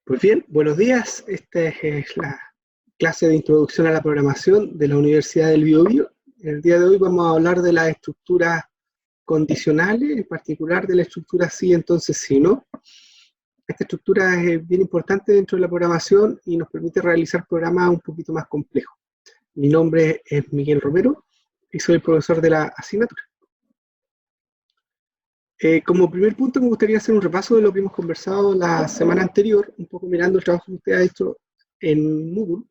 Pues bien, buenos días. Esta es la clase de introducción a la programación de la Universidad del Biobío. El día de hoy vamos a hablar de las estructuras condicionales, en particular de la estructura sí, entonces sí, ¿no? Esta estructura es bien importante dentro de la programación y nos permite realizar programas un poquito más complejos. Mi nombre es Miguel Romero y soy el profesor de la asignatura. Como primer punto me gustaría hacer un repaso de lo que hemos conversado la semana anterior, un poco mirando el trabajo que usted ha hecho en Moodle,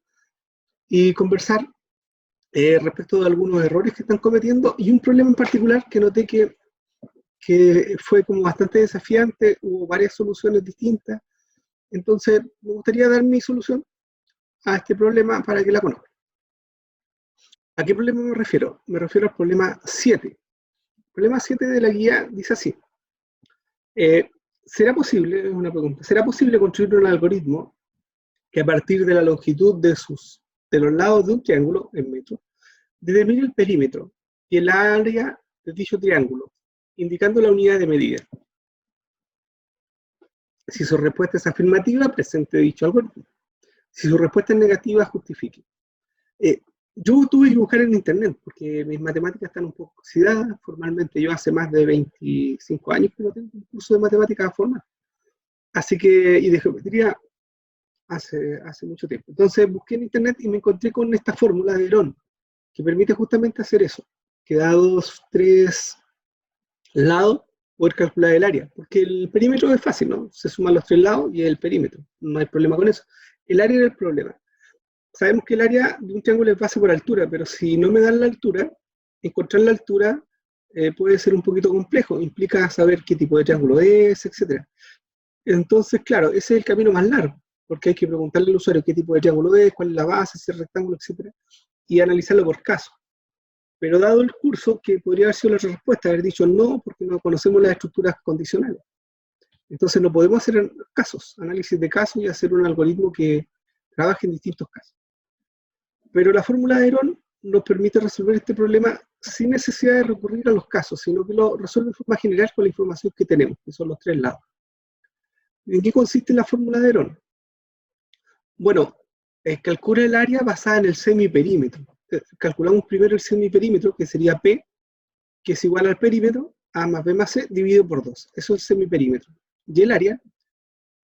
y conversar respecto de algunos errores que están cometiendo y un problema en particular que noté que fue como bastante desafiante, hubo varias soluciones distintas, entonces me gustaría dar mi solución a este problema para que la conozcan. ¿A qué problema me refiero? Me refiero al problema 7. El problema 7 de la guía dice así. ¿Será posible, es una pregunta, ¿será posible construir un algoritmo que a partir de la longitud de los lados de un triángulo en metros determine el perímetro y el área de dicho triángulo, indicando la unidad de medida? Si su respuesta es afirmativa, presente dicho algoritmo. Si su respuesta es negativa, justifique. Yo tuve que buscar en internet porque mis matemáticas están un poco oxidadas formalmente. Yo hace más de 25 años que no tengo un curso de matemáticas formal. Así que, y de geometría hace mucho tiempo. Entonces busqué en internet y me encontré con esta fórmula de Herón, que permite justamente hacer eso, que dados 3 lados, poder calcular el área, porque el perímetro es fácil, ¿no? Se suman los 3 lados y el perímetro, no hay problema con eso. El área era el problema. Sabemos que el área de un triángulo es base por altura, pero si no me dan la altura, encontrar la altura puede ser un poquito complejo, implica saber qué tipo de triángulo es, etc. Entonces, claro, ese es el camino más largo, porque hay que preguntarle al usuario qué tipo de triángulo es, cuál es la base, si es rectángulo, etc. Y analizarlo por caso. Pero dado el curso, que podría haber sido la respuesta, haber dicho no, porque no conocemos las estructuras condicionales. Entonces no podemos hacer casos, análisis de casos y hacer un algoritmo que trabaje en distintos casos. Pero la fórmula de Herón nos permite resolver este problema sin necesidad de recurrir a los casos, sino que lo resuelve de forma general con la información que tenemos, que son los 3 lados. ¿En qué consiste la fórmula de Herón? Bueno, calcula el área basada en el semiperímetro. Calculamos primero el semiperímetro, que sería P, que es igual al perímetro, A más B más C, dividido por 2. Eso es el semiperímetro. Y el área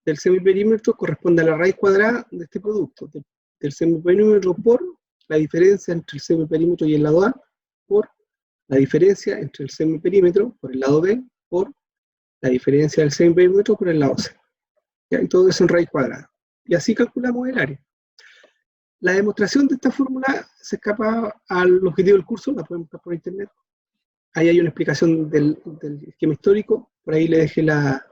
del semiperímetro corresponde a la raíz cuadrada de este producto, del semiperímetro por la diferencia entre el semiperímetro y el lado A, por la diferencia entre el semiperímetro por el lado B, por la diferencia del semiperímetro por el lado C. ¿Ya? Y todo eso en raíz cuadrada. Y así calculamos el área. La demostración de esta fórmula se escapa al objetivo del curso, la pueden buscar por internet. Ahí hay una explicación del esquema histórico, por ahí le dejé la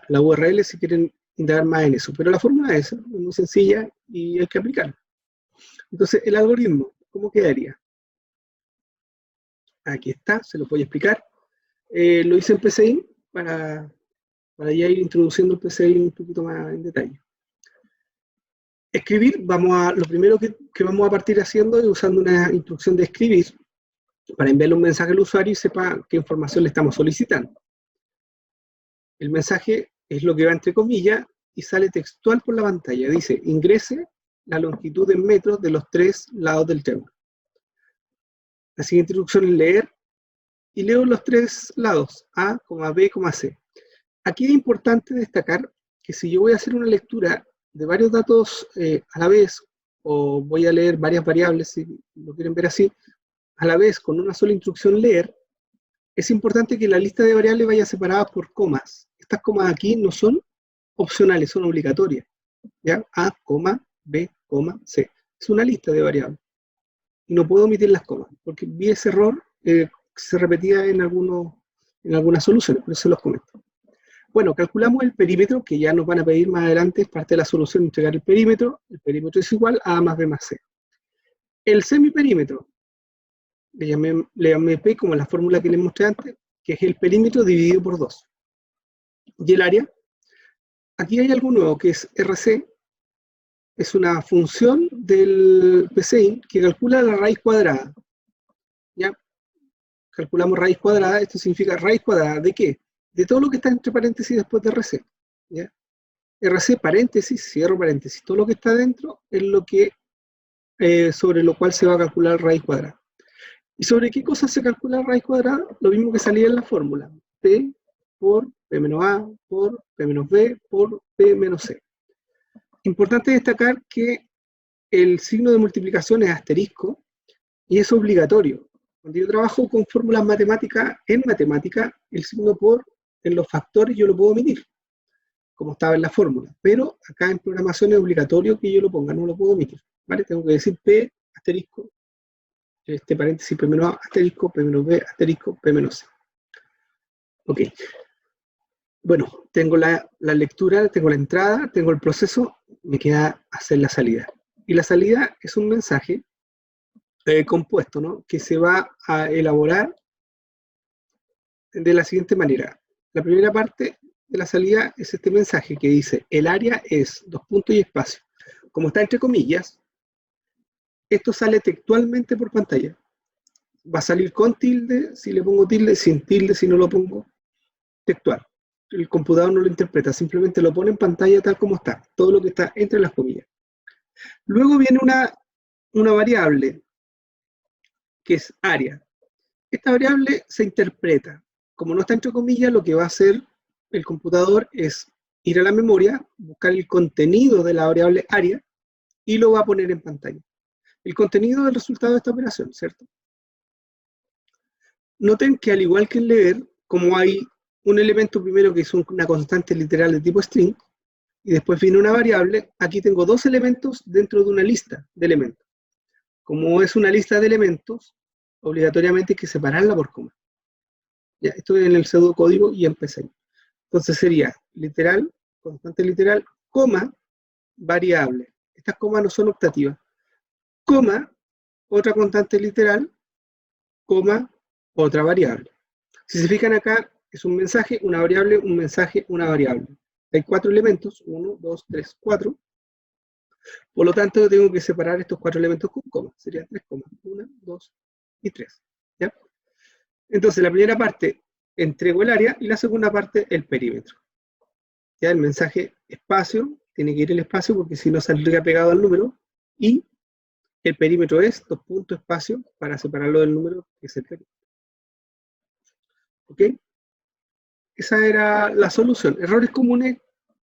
URL si quieren indagar más en eso. Pero la fórmula es muy sencilla y hay que aplicarla. Entonces, el algoritmo, ¿cómo quedaría? Aquí está, se lo voy a explicar. Lo hice en PCI para ya ir introduciendo el PCI un poquito más en detalle. Escribir, lo primero que vamos a partir haciendo es usando una instrucción de escribir para enviarle un mensaje al usuario y sepa qué información le estamos solicitando. El mensaje es lo que va entre comillas y sale textual por la pantalla. Dice, ingrese la longitud en metros de los 3 lados del triángulo. La siguiente instrucción es leer y leo los 3 lados, A, B, C. Aquí es importante destacar que si yo voy a hacer una lectura de varios datos a la vez, o voy a leer varias variables, si lo quieren ver así, a la vez con una sola instrucción leer, es importante que la lista de variables vaya separada por comas. Estas comas aquí no son opcionales, son obligatorias. ¿Ya? A, B, C. Es una lista de variables. Y no puedo omitir las comas, porque vi ese error que se repetía en algunas soluciones, por eso los comento. Bueno, calculamos el perímetro, que ya nos van a pedir más adelante, es parte de la solución, entregar el perímetro es igual a A más B más C. El semiperímetro, le llamé P como la fórmula que les mostré antes, que es el perímetro dividido por 2. Y el área, aquí hay algo nuevo, que es RC, es una función del PCI que calcula la raíz cuadrada. ¿Ya? Calculamos raíz cuadrada, esto significa raíz cuadrada ¿de qué? De todo lo que está entre paréntesis después de RC. ¿Ya? RC paréntesis, cierro paréntesis. Todo lo que está dentro es lo que, sobre lo cual se va a calcular raíz cuadrada. ¿Y sobre qué cosa se calcula raíz cuadrada? Lo mismo que salía en la fórmula. P por P menos A por P menos B por P menos C. Importante destacar que el signo de multiplicación es asterisco y es obligatorio. Cuando yo trabajo con fórmulas matemáticas, en matemática, el signo por en los factores yo lo puedo omitir, como estaba en la fórmula. Pero acá en programación es obligatorio que yo lo ponga, no lo puedo omitir. ¿Vale? Tengo que decir P asterisco, este paréntesis P menos A asterisco, P menos B asterisco, P menos C. Ok. Bueno, tengo la lectura, tengo la entrada, tengo el proceso, me queda hacer la salida. Y la salida es un mensaje compuesto, ¿no? Que se va a elaborar de la siguiente manera. La primera parte de la salida es este mensaje que dice, el área es, dos puntos y espacio. Como está entre comillas, esto sale textualmente por pantalla. Va a salir con tilde, si le pongo tilde, sin tilde, si no lo pongo, textual. El computador no lo interpreta, simplemente lo pone en pantalla tal como está, todo lo que está entre las comillas. Luego viene una variable, que es área. Esta variable se interpreta. Como no está entre comillas, lo que va a hacer el computador es ir a la memoria, buscar el contenido de la variable área y lo va a poner en pantalla. El contenido del resultado de esta operación, ¿cierto? Noten que al igual que en leer, como hay un elemento primero que es una constante literal de tipo string, y después viene una variable, aquí tengo dos elementos dentro de una lista de elementos. Como es una lista de elementos, obligatoriamente hay que separarla por coma. Ya, estoy en el pseudocódigo y empecé. Entonces sería literal, constante literal, coma, variable. Estas comas no son optativas. Coma, otra constante literal, coma, otra variable. Si se fijan acá, es un mensaje, una variable, un mensaje, una variable. Hay 4 elementos, 1, 2, 3, 4. Por lo tanto, tengo que separar estos 4 elementos con coma. Serían 3 comas. 1, 2 y 3. ¿Ya? Entonces, la primera parte, entrego el área, y la segunda parte, el perímetro. Ya el mensaje espacio, tiene que ir el espacio porque si no saldría pegado al número, y el perímetro es 2 puntos espacio para separarlo del número que es el perímetro. ¿Ok? Esa era la solución. Errores comunes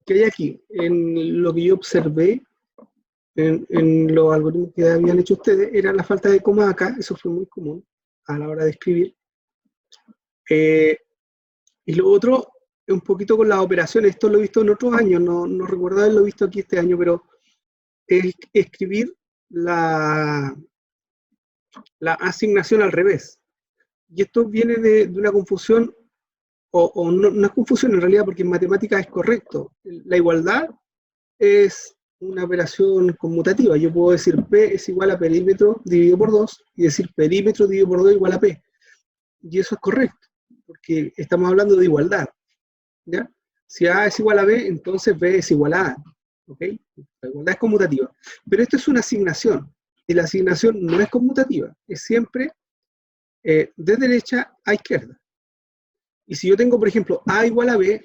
que hay aquí, en lo que yo observé, en los algoritmos que habían hecho ustedes, era la falta de coma acá, eso fue muy común a la hora de escribir. Y lo otro, un poquito con las operaciones, esto lo he visto en otros años, no recuerdo haberlo visto aquí este año, pero es escribir la asignación al revés. Y esto viene de una confusión, o no es confusión en realidad, porque en matemáticas es correcto. La igualdad es una operación conmutativa. Yo puedo decir P es igual a perímetro dividido por 2 y decir perímetro dividido por 2 igual a P. Y eso es correcto, porque estamos hablando de igualdad. ¿Ya? Si A es igual a B, entonces B es igual a A. ¿Ok? La igualdad es conmutativa. Pero esto es una asignación. Y la asignación no es conmutativa. Es siempre de derecha a izquierda. Y si yo tengo, por ejemplo, A igual a B,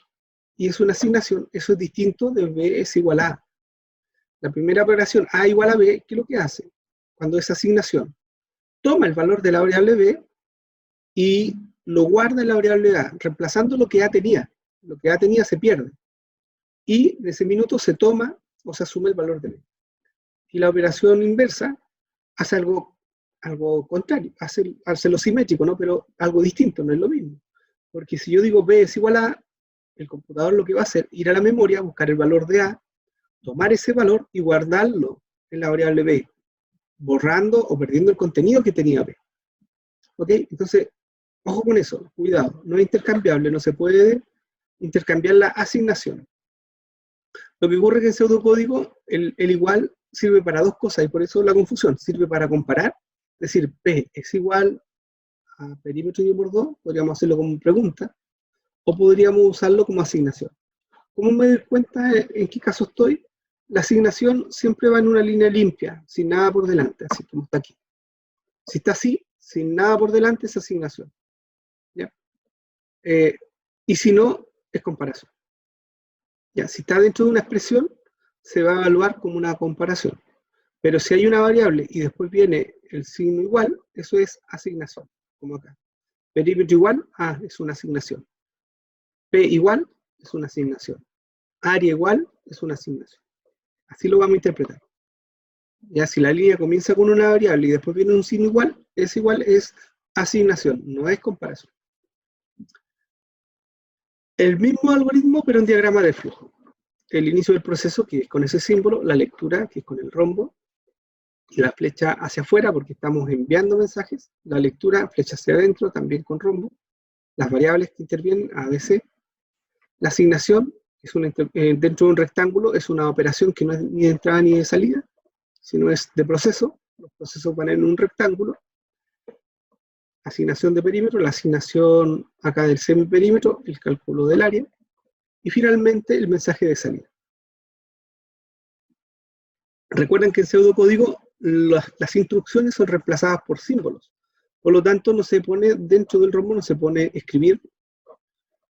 y es una asignación, eso es distinto de B es igual a A. La primera operación A igual a B, ¿qué es lo que hace? Cuando es asignación, toma el valor de la variable B y lo guarda en la variable A, reemplazando lo que A tenía. Lo que A tenía se pierde. Y en ese minuto se toma o se asume el valor de B. Y la operación inversa hace algo contrario, hace lo simétrico, ¿no? Pero algo distinto, no es lo mismo. Porque si yo digo B es igual a, el computador lo que va a hacer es ir a la memoria, buscar el valor de A, tomar ese valor y guardarlo en la variable B, borrando o perdiendo el contenido que tenía B. ¿Ok? Entonces, ojo con eso, cuidado, no es intercambiable, no se puede intercambiar la asignación. Lo que ocurre es que en pseudocódigo, el igual sirve para dos cosas, y por eso la confusión, sirve para comparar, es decir, P es igual a perímetro dividido por 2, podríamos hacerlo como pregunta, o podríamos usarlo como asignación. ¿Cómo me doy cuenta en qué caso estoy? La asignación siempre va en una línea limpia, sin nada por delante, así como está aquí. Si está así, sin nada por delante, es asignación. ¿Ya? Y si no, es comparación. Ya, si está dentro de una expresión, se va a evaluar como una comparación. Pero si hay una variable y después viene el signo igual, eso es asignación, como acá. Perímetro igual, es una asignación. P igual, es una asignación. Área igual, es una asignación. Así lo vamos a interpretar. Ya, si la línea comienza con una variable y después viene un signo igual, es asignación, no es comparación. El mismo algoritmo, pero en diagrama de flujo. El inicio del proceso, que es con ese símbolo, la lectura, que es con el rombo, y la flecha hacia afuera, porque estamos enviando mensajes, la lectura, flecha hacia adentro, también con rombo, las variables que intervienen, ABC, la asignación, es dentro de un rectángulo, es una operación que no es ni de entrada ni de salida, sino es de proceso, los procesos van en un rectángulo, asignación de perímetro, la asignación acá del semiperímetro, el cálculo del área, y finalmente el mensaje de salida. Recuerden que en pseudocódigo las instrucciones son reemplazadas por símbolos, por lo tanto no se pone dentro del rombo, no se pone escribir,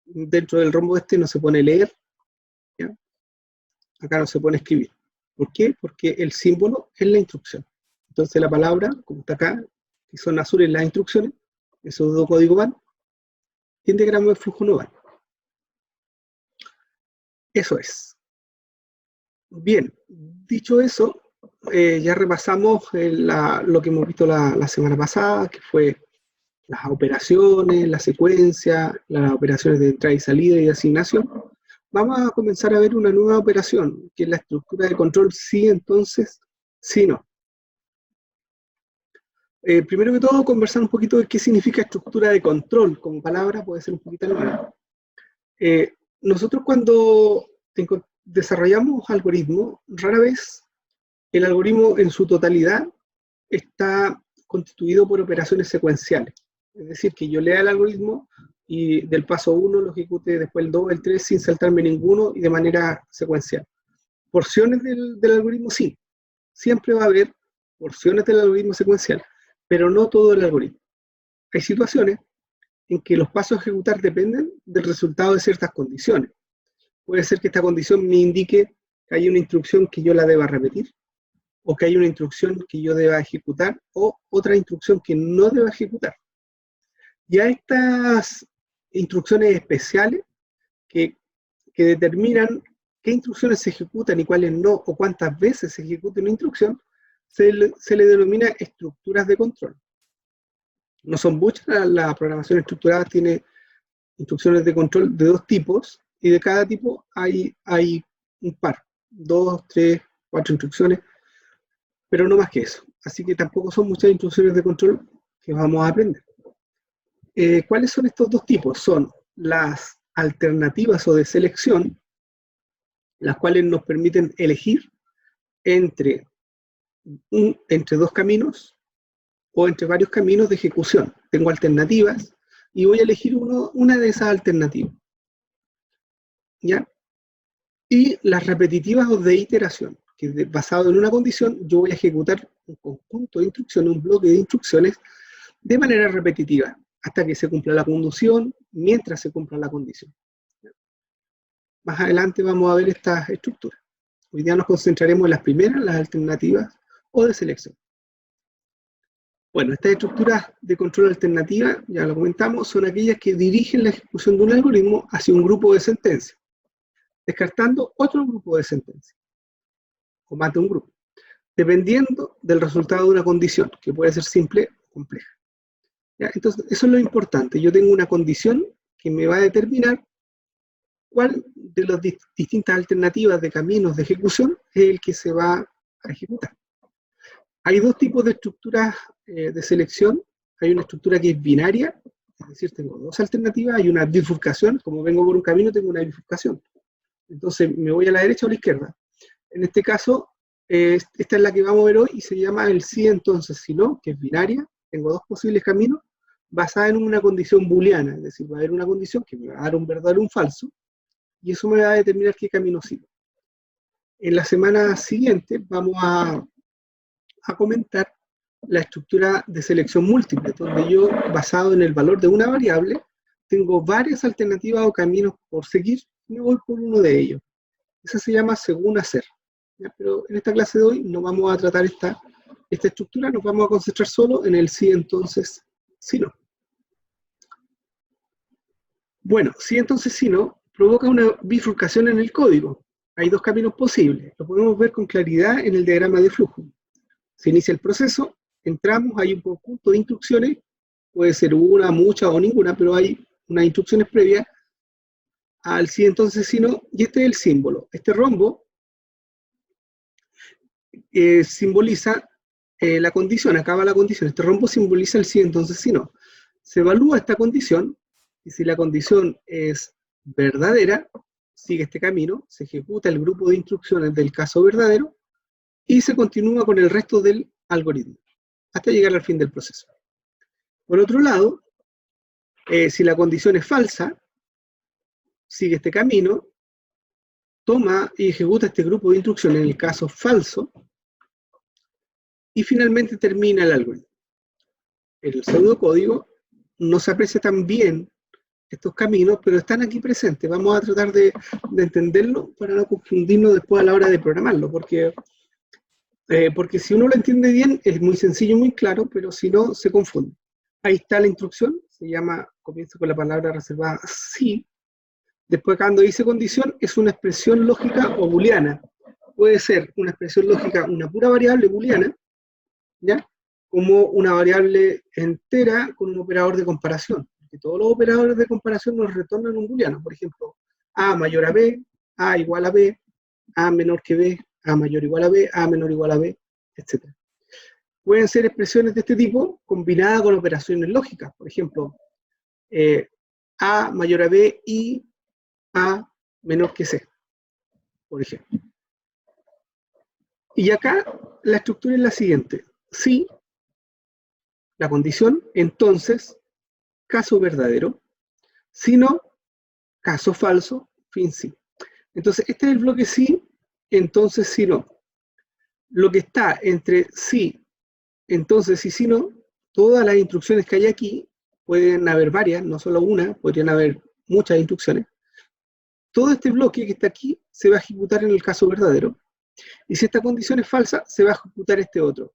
dentro del rombo no se pone leer, ¿ya? Acá no se pone escribir. ¿Por qué? Porque el símbolo es la instrucción. Entonces la palabra, como está acá, que son azules las instrucciones, en pseudocódigo van, y en diagrama de flujo no van. Eso es. Bien, dicho eso, ya repasamos lo que hemos visto la semana pasada, que fue las operaciones, la secuencia, las operaciones de entrada y salida y asignación. Vamos a comenzar a ver una nueva operación, que es la estructura de control sí, entonces, sí, no. Primero que todo, conversar un poquito de qué significa estructura de control. Como palabra puede ser un poquito nueva. Nosotros cuando desarrollamos algoritmos, rara vez el algoritmo en su totalidad está constituido por operaciones secuenciales. Es decir, que yo lea el algoritmo y del paso 1 lo ejecute después el 2, el 3 sin saltarme ninguno y de manera secuencial. Porciones del algoritmo sí. Siempre va a haber porciones del algoritmo secuencial, pero no todo el algoritmo. Hay situaciones en que los pasos a ejecutar dependen del resultado de ciertas condiciones. Puede ser que esta condición me indique que hay una instrucción que yo la deba repetir, o que hay una instrucción que yo deba ejecutar, o otra instrucción que no deba ejecutar. Ya estas instrucciones especiales que determinan qué instrucciones se ejecutan y cuáles no, o cuántas veces se ejecuta una instrucción, se le denomina estructuras de control. No son muchas, la programación estructurada tiene instrucciones de control de dos tipos, y de cada tipo hay un par, 2, 3, 4 instrucciones, pero no más que eso. Así que tampoco son muchas instrucciones de control que vamos a aprender. ¿Cuáles son estos dos tipos? Son las alternativas o de selección, las cuales nos permiten elegir entre dos caminos o entre varios caminos de ejecución. Tengo alternativas y voy a elegir una de esas alternativas. ¿Ya? Y las repetitivas o de iteración, que basado en una condición, yo voy a ejecutar un conjunto de instrucciones, un bloque de instrucciones, de manera repetitiva, hasta que se cumpla la condición, mientras se cumpla la condición. Más adelante vamos a ver estas estructuras. Hoy día nos concentraremos en las primeras, las alternativas o de selección. Bueno, estas estructuras de control alternativa, ya lo comentamos, son aquellas que dirigen la ejecución de un algoritmo hacia un grupo de sentencias, descartando otro grupo de sentencias, o más de un grupo, dependiendo del resultado de una condición, que puede ser simple o compleja. ¿Ya? Entonces, eso es lo importante. Yo tengo una condición que me va a determinar cuál de las distintas alternativas de caminos de ejecución es el que se va a ejecutar. Hay dos tipos de estructuras de selección. Hay una estructura que es binaria, es decir, tengo dos alternativas. Hay una bifurcación, como vengo por un camino, tengo una bifurcación. Entonces, me voy a la derecha o a la izquierda. En este caso, esta es la que vamos a ver hoy y se llama el sí, entonces, si no, que es binaria. Tengo dos posibles caminos basada en una condición booleana, es decir, va a haber una condición que me va a dar un verdadero o un falso, y eso me va a determinar qué camino sigo. En la semana siguiente vamos a comentar la estructura de selección múltiple, donde yo, basado en el valor de una variable, tengo varias alternativas o caminos por seguir y me voy por uno de ellos. Esa se llama según hacer. ¿Ya? Pero en esta clase de hoy no vamos a tratar esta estructura, nos vamos a concentrar solo en el sí, entonces, sí, no. Bueno, sí, entonces, sí, no, provoca una bifurcación en el código. Hay dos caminos posibles. Lo podemos ver con claridad en el diagrama de flujo. Se inicia el proceso, entramos, hay un conjunto de instrucciones, puede ser una, muchas o ninguna, pero hay unas instrucciones previas al sí, entonces, sí, no, y este es el símbolo. Este rombo simboliza la condición, acaba la condición. Este rombo simboliza el sí, entonces, sí, no. Se evalúa esta condición, y si la condición es verdadera, sigue este camino, se ejecuta el grupo de instrucciones del caso verdadero, y se continúa con el resto del algoritmo, hasta llegar al fin del proceso. Por otro lado, si la condición es falsa, sigue este camino, toma y ejecuta este grupo de instrucciones en el caso falso, y finalmente termina el algoritmo. En el pseudocódigo no se aprecia tan bien estos caminos, pero están aquí presentes. Vamos a tratar de entenderlo para no confundirnos después a la hora de programarlo, porque si uno lo entiende bien es muy sencillo, muy claro, pero si no, se confunde. Ahí está la instrucción, se llama, comienza con la palabra reservada sí. Después, cuando dice condición, es una expresión lógica o booleana. Puede ser una expresión lógica, una pura variable booleana, ¿ya? Como una variable entera con un operador de comparación. Porque todos los operadores de comparación nos retornan un booleano. Por ejemplo, A mayor a B, A igual a B, A menor que B, A mayor igual a B, A menor igual a B, etc. Pueden ser expresiones de este tipo combinadas con operaciones lógicas. Por ejemplo, A mayor a B y A menor que C, por ejemplo. Y acá la estructura es la siguiente. Si la condición, entonces, caso verdadero. Si no, caso falso, fin sí. Entonces, este es el bloque sí, entonces sí no. Lo que está entre sí, entonces y sí no, todas las instrucciones que hay aquí, pueden haber varias, no solo una, podrían haber muchas instrucciones. Todo este bloque que está aquí se va a ejecutar en el caso verdadero. Y si esta condición es falsa, se va a ejecutar este otro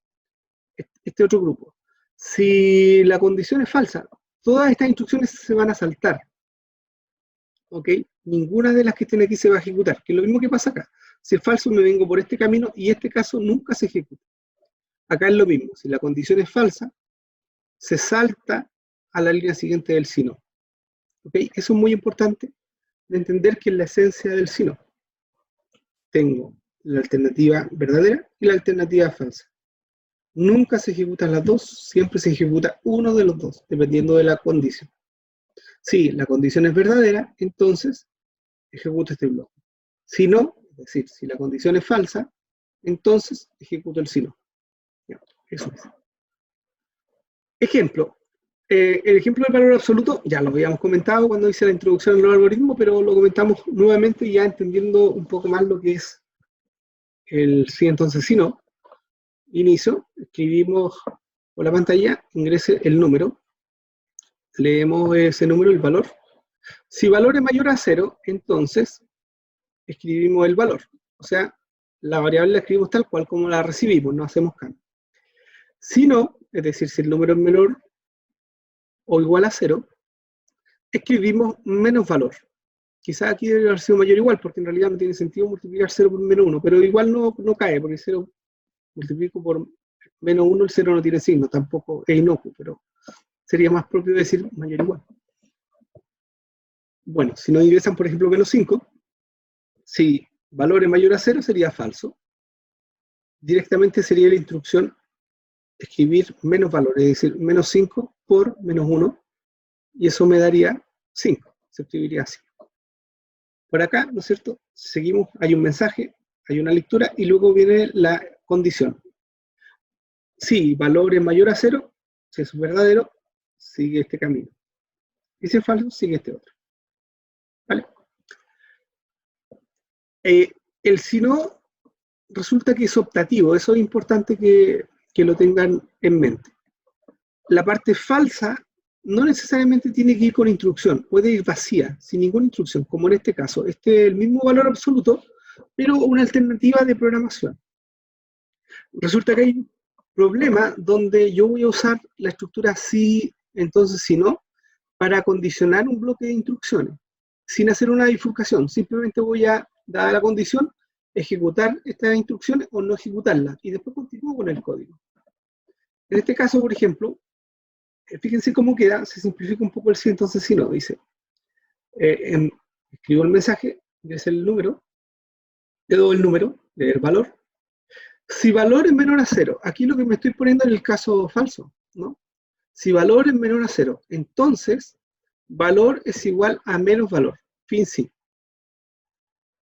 grupo. Si la condición es falsa, todas estas instrucciones se van a saltar. ¿Ok? Ninguna de las que estén aquí se va a ejecutar, que es lo mismo que pasa acá. Si es falso, me vengo por este camino y este caso nunca se ejecuta. Acá es lo mismo. Si la condición es falsa, se salta a la línea siguiente del sí no. ¿Ok? Eso es muy importante de entender que es la esencia del sí no. Tengo la alternativa verdadera y la alternativa falsa. Nunca se ejecutan las dos, siempre se ejecuta uno de los dos, dependiendo de la condición. Si la condición es verdadera, entonces ejecuto este bloque. Si no, es decir, si la condición es falsa, entonces ejecuto el si no. Eso es. Ejemplo. El ejemplo del valor absoluto, ya lo habíamos comentado cuando hice la introducción al algoritmo, pero lo comentamos nuevamente ya entendiendo un poco más lo que es el sí, entonces sí, no. Inicio, escribimos por la pantalla, ingrese el número, leemos ese número, el valor. Si valor es mayor a 0, entonces escribimos el valor. O sea, la variable la escribimos tal cual como la recibimos, no hacemos cambio. Si no, es decir, si el número es menor o igual a 0, escribimos menos valor. Quizás aquí debe haber sido mayor o igual, porque en realidad no tiene sentido multiplicar 0 por menos 1, pero igual no cae, porque 0 multiplico por menos 1, el 0 no tiene signo, tampoco es inocuo, pero sería más propio decir mayor o igual. Bueno, si nos ingresan, por ejemplo, menos 5, si valor es mayor a 0 sería falso. Directamente sería la instrucción escribir menos valor, es decir, menos 5 por menos 1, y eso me daría 5, se escribiría así. Por acá, ¿no es cierto? Seguimos, hay un mensaje, hay una lectura, y luego viene la condición. Si valor es mayor a 0, si es verdadero, sigue este camino. Y si es falso, sigue este otro. ¿Vale? El si no resulta que es optativo, eso es importante que lo tengan en mente. La parte falsa no necesariamente tiene que ir con instrucción, puede ir vacía, sin ninguna instrucción, como en este caso. El mismo valor absoluto, pero una alternativa de programación. Resulta que hay un problema donde yo voy a usar la estructura si, entonces si no, para condicionar un bloque de instrucciones, sin hacer una bifurcación. Simplemente voy a, dada la condición, ejecutar estas instrucciones o no ejecutarlas, y después continúo con el código. En este caso, por ejemplo, fíjense cómo queda, se simplifica un poco el si, entonces si no, dice, escribo el mensaje, es el número, le doy el número, el valor. Si valor es menor a 0, aquí lo que me estoy poniendo en el caso falso, ¿no? Si valor es menor a 0, entonces valor es igual a menos valor, fin sí.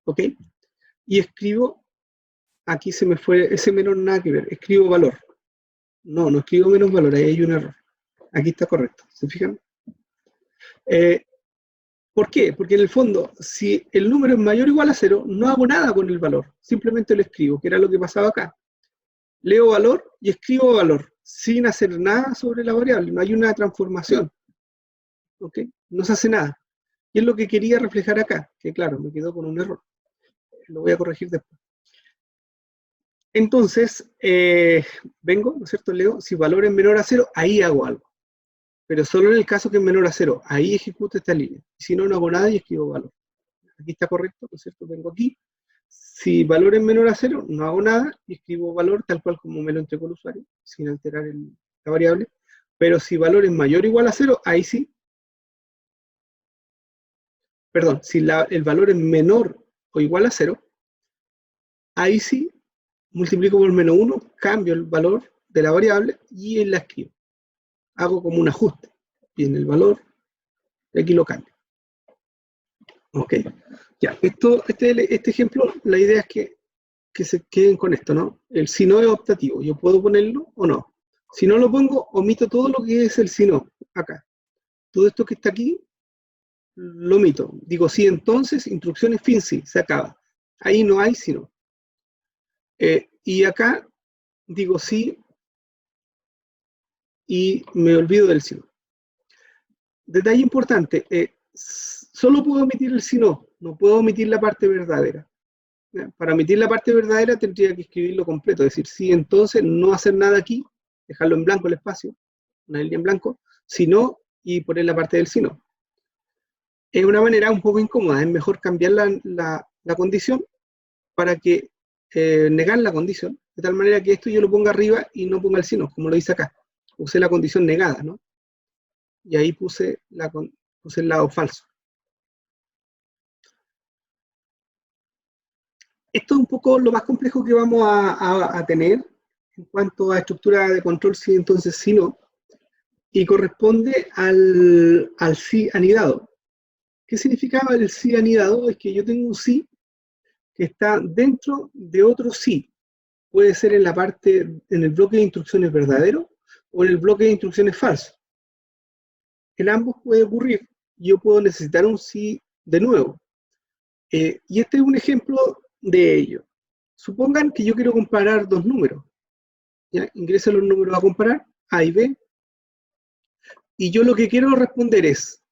¿Ok? Y escribo, aquí se me fue ese menor, nada que ver, escribo valor. No, no escribo menos valor, ahí hay un error. Aquí está correcto, ¿se fijan? ¿Por qué? Porque en el fondo, si el número es mayor o igual a 0, no hago nada con el valor, simplemente lo escribo, que era lo que pasaba acá. Leo valor y escribo valor, sin hacer nada sobre la variable, no hay una transformación. ¿Ok? No se hace nada. Y es lo que quería reflejar acá, que claro, me quedó con un error. Lo voy a corregir después. Entonces, vengo, ¿no es cierto? Leo, si valor es menor a 0, ahí hago algo. Pero solo en el caso que es menor a 0, ahí ejecuto esta línea. Si no, no hago nada y escribo valor. Aquí está correcto, ¿no es cierto? Vengo aquí. Si valor es menor a 0, no hago nada y escribo valor tal cual como me lo entregó el usuario, sin alterar la variable. Pero si valor es mayor o igual a 0, ahí sí. Perdón, si el valor es menor o igual a 0, ahí sí multiplico por menos 1, cambio el valor de la variable y la escribo. Hago como un ajuste. Viene el valor y aquí lo cambio. Ok. Ya, este ejemplo, la idea es que se queden con esto, ¿no? El si no es optativo. ¿Yo puedo ponerlo o no? Si no lo pongo, omito todo lo que es el si no, acá. Todo esto que está aquí, lo omito. Digo sí, entonces, instrucciones fin sí, se acaba. Ahí no hay si no. Y acá digo sí y me olvido del si no. Detalle importante, solo puedo omitir el si no, no puedo omitir la parte verdadera. ¿Ya? Para omitir la parte verdadera tendría que escribirlo completo, es decir, sí, entonces no hacer nada aquí, dejarlo en blanco el espacio, una línea en blanco, si no, y poner la parte del si no. Es una manera un poco incómoda, es mejor cambiar la condición para que negar la condición, de tal manera que esto yo lo ponga arriba y no ponga el si no, como lo dice acá. Usé la condición negada, ¿no? Y ahí puse el lado falso. Esto es un poco lo más complejo que vamos a tener en cuanto a estructura de control, si entonces si no, y corresponde al si anidado. ¿Qué significaba el si anidado? Es que yo tengo un si que está dentro de otro si. Puede ser en la parte, en el bloque de instrucciones verdadero o en el bloque de instrucciones falso. En ambos puede ocurrir. Yo puedo necesitar un si de nuevo. Y este es un ejemplo de ello. Supongan que yo quiero comparar dos números. ¿Ya? Ingreso los números a comparar, A y B, y yo lo que quiero responder es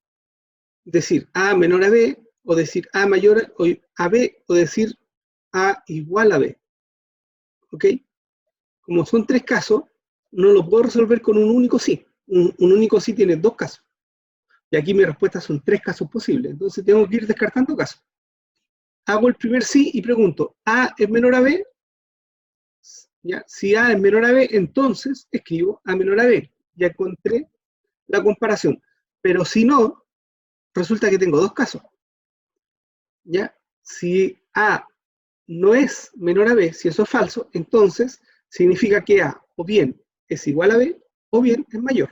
decir A menor a B, o decir A mayor a B, o decir A igual a B. ¿Ok? Como son tres casos, no lo puedo resolver con un único sí. Un único sí tiene dos casos. Y aquí mi respuesta son tres casos posibles. Entonces tengo que ir descartando casos. Hago el primer sí y pregunto, ¿A es menor a B? ¿Ya? Si A es menor a B, entonces escribo A menor a B. Ya encontré la comparación. Pero si no, resulta que tengo dos casos. ¿Ya? Si A no es menor a B, si eso es falso, entonces significa que A o bien es igual a B o bien es mayor.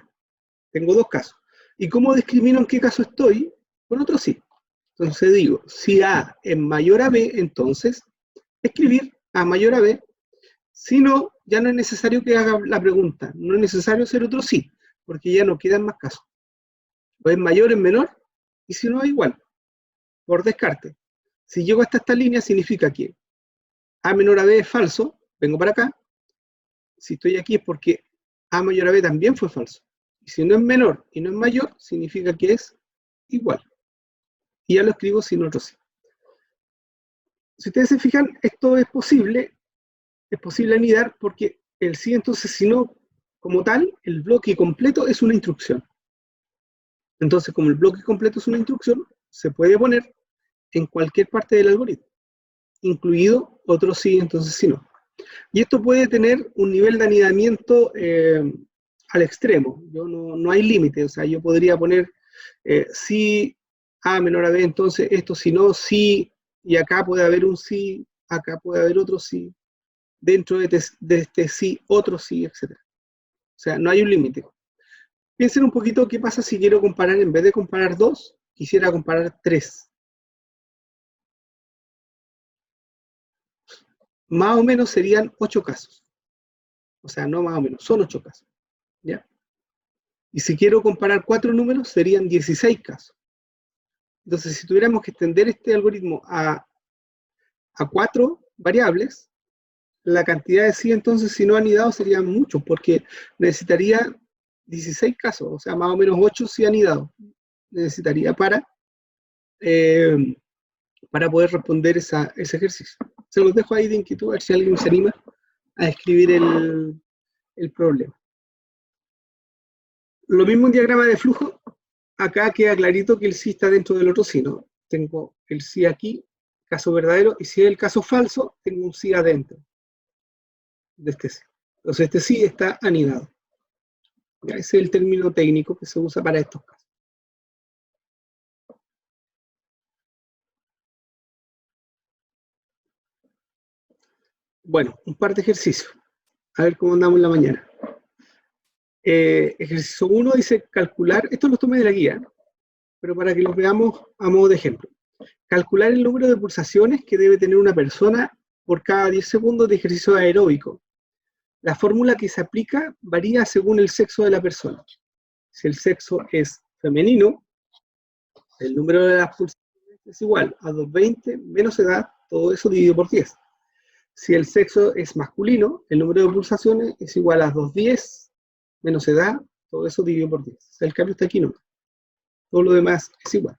Tengo dos casos. ¿Y cómo discrimino en qué caso estoy? Con otro sí. Entonces digo, si A es mayor a B, entonces escribir A mayor a B. Si no, ya no es necesario que haga la pregunta. No es necesario hacer otro sí, porque ya no quedan más casos. O es mayor, es menor, y si no, es igual, por descarte. Si llego hasta esta línea, significa que A menor a B es falso, vengo para acá. Si estoy aquí es porque A mayor a B también fue falso. Y si no es menor y no es mayor, significa que es igual. Y ya lo escribo sin otro sí. Si ustedes se fijan, esto es posible anidar porque el sí, entonces, si no, como tal, el bloque completo es una instrucción. Entonces, como el bloque completo es una instrucción, se puede poner en cualquier parte del algoritmo, incluido otro sí, entonces, si no. Y esto puede tener un nivel de anidamiento al extremo. No hay límite, o sea, yo podría poner si A menor a B, entonces esto si no, sí, y acá puede haber un sí, acá puede haber otro sí, dentro de este sí, otro sí, etc. O sea, no hay un límite. Piensen un poquito qué pasa si quiero comparar, en vez de comparar 2, quisiera comparar 3. Más o menos serían 8 casos. O sea, no más o menos, son 8 casos. ¿Ya? Y si quiero comparar 4 números, serían 16 casos. Entonces, si tuviéramos que extender este algoritmo a 4 variables, la cantidad de sí, entonces, si no anidados, serían muchos, porque necesitaría 16 casos, o sea, más o menos 8 sí anidados. Necesitaría para poder responder ese ejercicio. Se los dejo ahí de inquietud, a ver si alguien se anima a escribir el problema. Lo mismo en diagrama de flujo, acá queda clarito que el sí está dentro del otro sí, ¿no? Tengo el sí aquí, caso verdadero, y si es el caso falso, tengo un sí adentro de este sí. Entonces este sí está anidado. Ese es el término técnico que se usa para estos casos. Bueno, un par de ejercicios. A ver cómo andamos en la mañana. Ejercicio 1 dice calcular, esto lo tomé de la guía, pero para que los veamos a modo de ejemplo. Calcular el número de pulsaciones que debe tener una persona por cada 10 segundos de ejercicio aeróbico. La fórmula que se aplica varía según el sexo de la persona. Si el sexo es femenino, el número de las pulsaciones es igual a 220 menos edad, todo eso dividido por 10. Si el sexo es masculino, el número de pulsaciones es igual a 210 menos edad, todo eso dividido por 10. O sea, el cambio está aquí, ¿no? Todo lo demás es igual.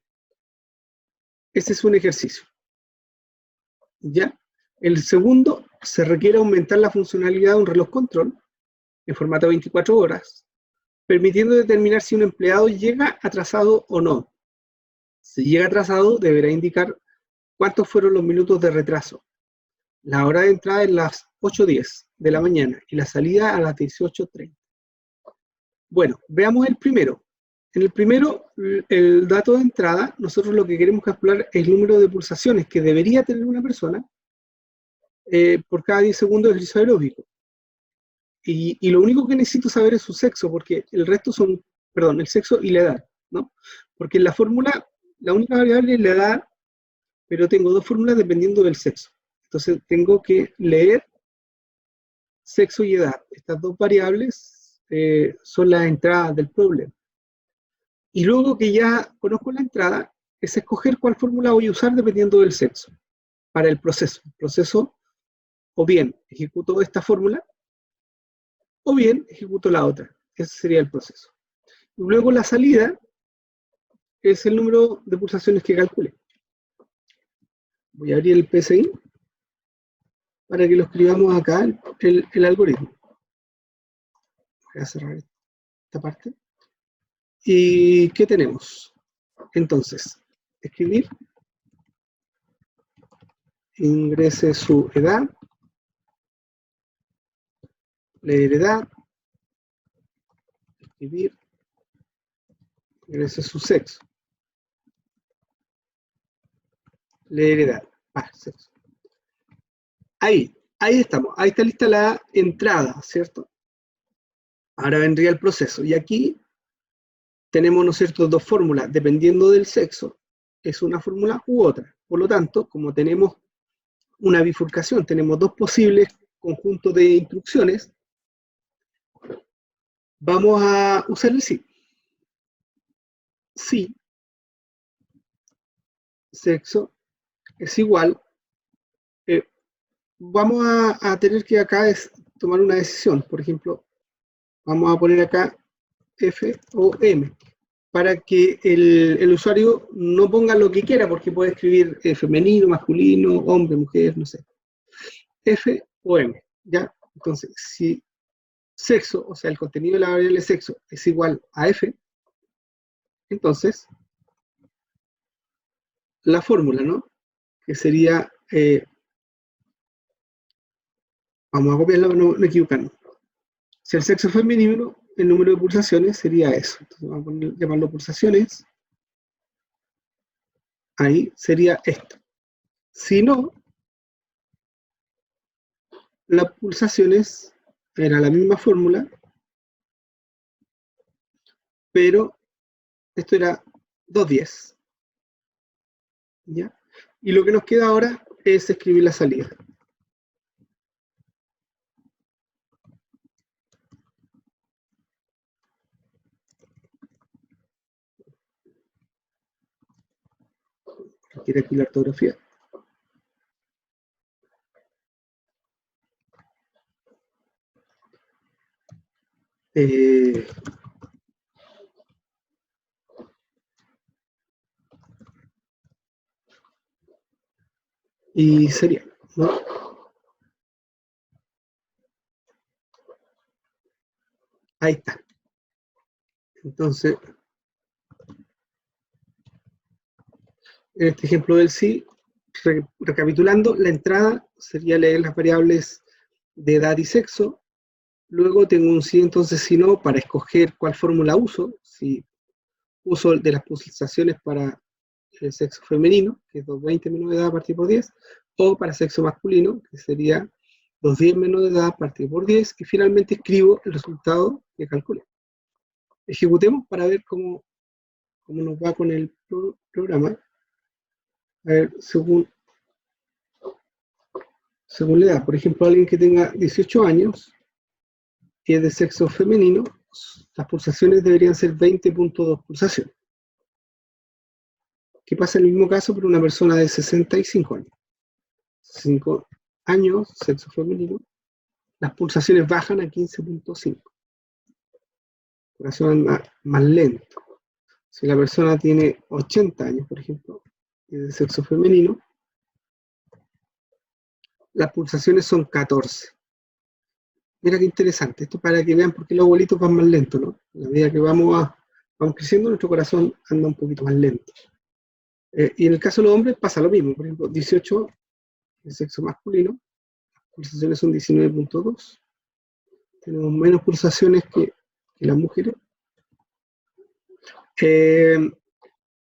Este es un ejercicio. ¿Ya? El segundo, se requiere aumentar la funcionalidad de un reloj control en formato 24 horas, permitiendo determinar si un empleado llega atrasado o no. Si llega atrasado, deberá indicar cuántos fueron los minutos de retraso. La hora de entrada es las 8:10 de la mañana y la salida a las 18:30. Bueno, veamos el primero. En el primero, el dato de entrada, nosotros lo que queremos calcular es el número de pulsaciones que debería tener una persona por cada 10 segundos de ejercicio aeróbico. Y lo único que necesito saber es su sexo, porque el resto son, perdón, el sexo y la edad, ¿no? Porque en la fórmula, la única variable es la edad, pero tengo dos fórmulas dependiendo del sexo. Entonces tengo que leer sexo y edad. Estas dos variables son las entradas del problema. Y luego que ya conozco la entrada, es escoger cuál fórmula voy a usar dependiendo del sexo para el proceso. El proceso, o bien ejecuto esta fórmula, o bien ejecuto la otra. Ese sería el proceso. Y luego la salida es el número de pulsaciones que calculé. Voy a abrir el PSI para que lo escribamos acá, el algoritmo. Voy a cerrar esta parte. ¿Y qué tenemos? Entonces, escribir, ingrese su edad, leer edad, escribir, ingrese su sexo, leer edad, sexo. Ahí estamos, ahí está lista la entrada, ¿cierto? Ahora vendría el proceso, y aquí tenemos, ¿no es cierto?, dos fórmulas, dependiendo del sexo, es una fórmula u otra. Por lo tanto, como tenemos una bifurcación, tenemos dos posibles conjuntos de instrucciones, vamos a usar el sí. Sí, sexo es igual. Vamos a tener que acá tomar una decisión. Por ejemplo, vamos a poner acá F o M. para que el usuario no ponga lo que quiera, porque puede escribir femenino, masculino, hombre, mujer, no sé. F o M, ¿ya? Entonces, si sexo, o sea, el contenido de la variable sexo es igual a F, entonces la fórmula, ¿no? Que sería, vamos a copiarla para no equivocarnos. Si el sexo es femenino, el número de pulsaciones sería eso. Entonces vamos a llamarlo pulsaciones. Ahí sería esto. Si no, las pulsaciones era la misma fórmula, pero esto era 210. ¿Ya? Y lo que nos queda ahora es escribir la salida. Quiere aquí la ortografía. Y sería, ¿no? Ahí está. Entonces, en este ejemplo del sí, recapitulando, la entrada sería leer las variables de edad y sexo. Luego tengo un sí, entonces si no, para escoger cuál fórmula uso. Si uso de las pulsaciones para el sexo femenino, que es 220 menos de edad partido por 10, o para sexo masculino, que sería 210 menos de edad partido por 10, y finalmente escribo el resultado que calculé. Ejecutemos para ver cómo nos va con el programa. A ver, según la edad. Por ejemplo, alguien que tenga 18 años y es de sexo femenino, las pulsaciones deberían ser 20.2 pulsaciones. ¿Qué pasa en el mismo caso para una persona de 65 años? 5 años, sexo femenino, las pulsaciones bajan a 15.5. Corazón más lento. Si la persona tiene 80 años, por ejemplo, y es de sexo femenino, las pulsaciones son 14. Mira qué interesante, esto para que vean por qué los abuelitos van más lentos, ¿no? A la medida que vamos creciendo, nuestro corazón anda un poquito más lento. Y en el caso de los hombres pasa lo mismo, por ejemplo, 18, el sexo masculino, las pulsaciones son 19.2, tenemos menos pulsaciones que las mujeres.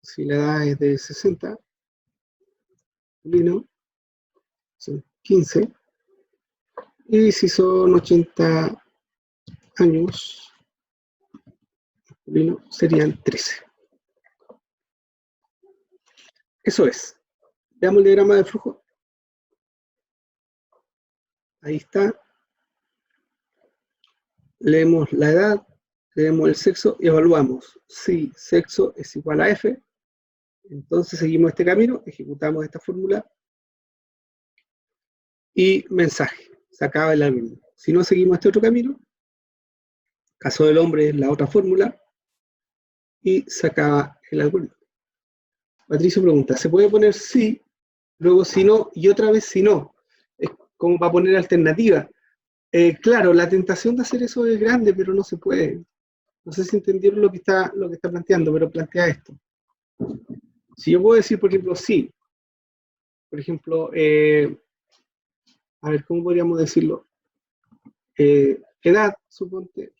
Si la edad es de 60, masculino, son 15, y si son 80 años, masculino, serían 13. Eso es. Veamos el diagrama de flujo. Ahí está. Leemos la edad, leemos el sexo y evaluamos. Si sexo es igual a F, entonces seguimos este camino, ejecutamos esta fórmula y mensaje. Se acaba el algoritmo. Si no seguimos este otro camino, caso del hombre es la otra fórmula y se acaba el algoritmo. Patricio pregunta, ¿se puede poner sí, luego si no y otra vez si no? Es como para poner alternativa. Claro, la tentación de hacer eso es grande, pero no se puede. No sé si entendieron lo que está planteando, pero plantea esto. Si yo puedo decir, por ejemplo, sí, por ejemplo, a ver, ¿cómo podríamos decirlo? Edad, suponte,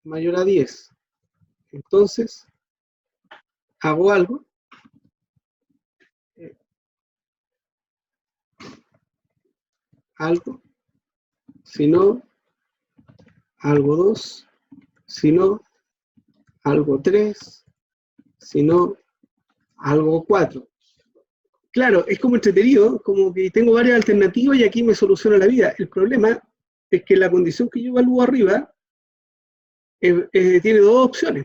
mayor a 10. Entonces, hago algo. Algo. Si no, algo 2. Si no, algo 3. Si no, algo 4. Claro, es como entretenido, como que tengo varias alternativas y aquí me soluciona la vida. El problema es que la condición que yo evalúo arriba tiene dos opciones.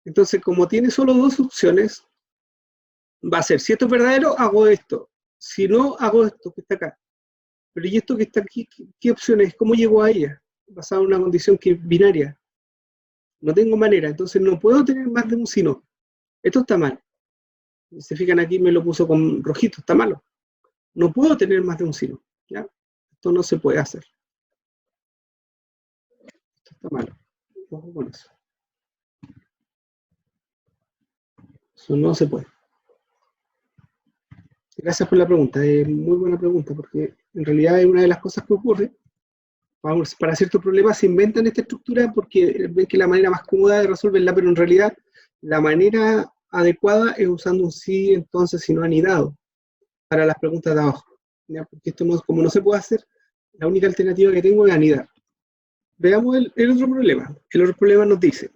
Entonces, como tiene solo dos opciones, va a ser, si esto es verdadero, hago esto. Si no, hago esto que está acá. Pero ¿y esto que está aquí? ¿Qué opciones? ¿Cómo llego a ella? Basado en una condición que es binaria. No tengo manera, entonces no puedo tener más de un si no. Esto está mal. Si se fijan aquí me lo puso con rojito, está malo. No puedo tener más de un si no. ¿Ya? Esto no se puede hacer. Esto está malo. Ojo con eso. Eso no se puede. Gracias por la pregunta, es muy buena pregunta, porque en realidad es una de las cosas que ocurre. Para ciertos problemas se inventan esta estructura porque ven que es la manera más cómoda de resolverla, pero en realidad la manera adecuada es usando un sí, entonces, si no anidado, para las preguntas de abajo. ¿Ya? Porque esto no, como no se puede hacer, la única alternativa que tengo es anidar. Veamos el otro problema. El otro problema nos dice,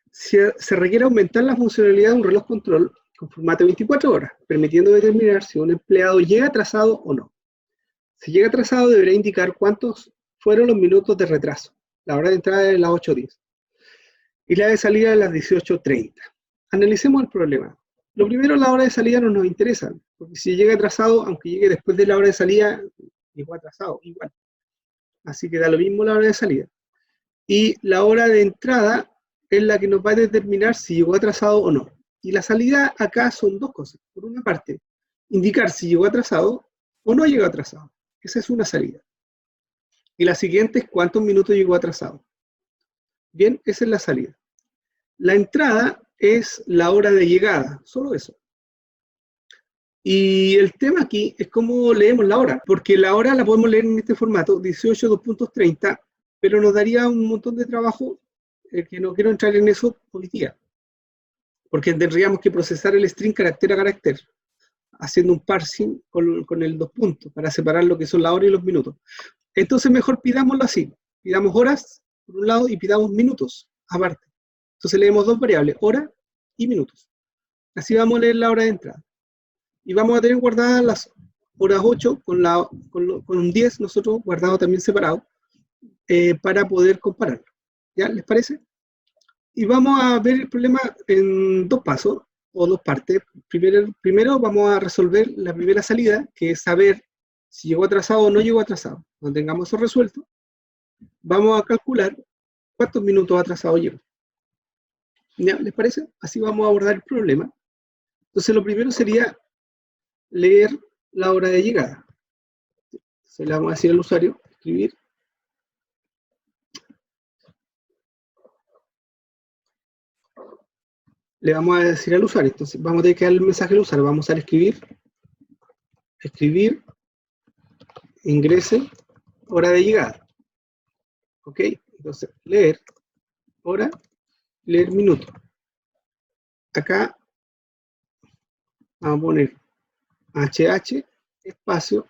si se requiere aumentar la funcionalidad de un reloj control con formato de 24 horas, permitiendo determinar si un empleado llega atrasado o no. Si llega atrasado, deberá indicar cuántos fueron los minutos de retraso. La hora de entrada es las 8:10 y la de salida es las 18:30. Analicemos el problema. Lo primero, la hora de salida no nos interesa, porque si llega atrasado, aunque llegue después de la hora de salida, llegó atrasado, igual. Así que da lo mismo la hora de salida. Y la hora de entrada es la que nos va a determinar si llegó atrasado o no. Y la salida acá son dos cosas. Por una parte, indicar si llegó atrasado o no llegó atrasado. Esa es una salida. Y la siguiente es cuántos minutos llegó atrasado. Bien, esa es la salida. La entrada es la hora de llegada, solo eso. Y el tema aquí es cómo leemos la hora, porque la hora la podemos leer en este formato, 18:2.30, pero nos daría un montón de trabajo que no quiero entrar en eso hoy día, porque tendríamos que procesar el string carácter a carácter, haciendo un parsing con el 2 puntos, para separar lo que son la hora y los minutos. Entonces mejor pidámoslo así, pidamos horas por un lado y pidamos minutos aparte. Entonces leemos dos variables, hora y minutos. Así vamos a leer la hora de entrada. Y vamos a tener guardadas las horas 8 con un 10 nosotros guardado también separado para poder compararlo. ¿Ya les parece? Y vamos a ver el problema en dos pasos o dos partes. Primero vamos a resolver la primera salida, que es saber si llegó atrasado o no llegó atrasado. Cuando tengamos eso resuelto, vamos a calcular cuántos minutos atrasado llegó. ¿Ya? ¿Les parece? Así vamos a abordar el problema. Entonces lo primero sería leer la hora de llegada. Se le vamos a decir al usuario, escribir. Le vamos a decir al usuario, entonces vamos a tener que dar el mensaje al usuario, vamos a escribir, ingrese, hora de llegada. ¿Ok? Entonces, leer, hora, leer minuto. Acá vamos a poner HH, espacio,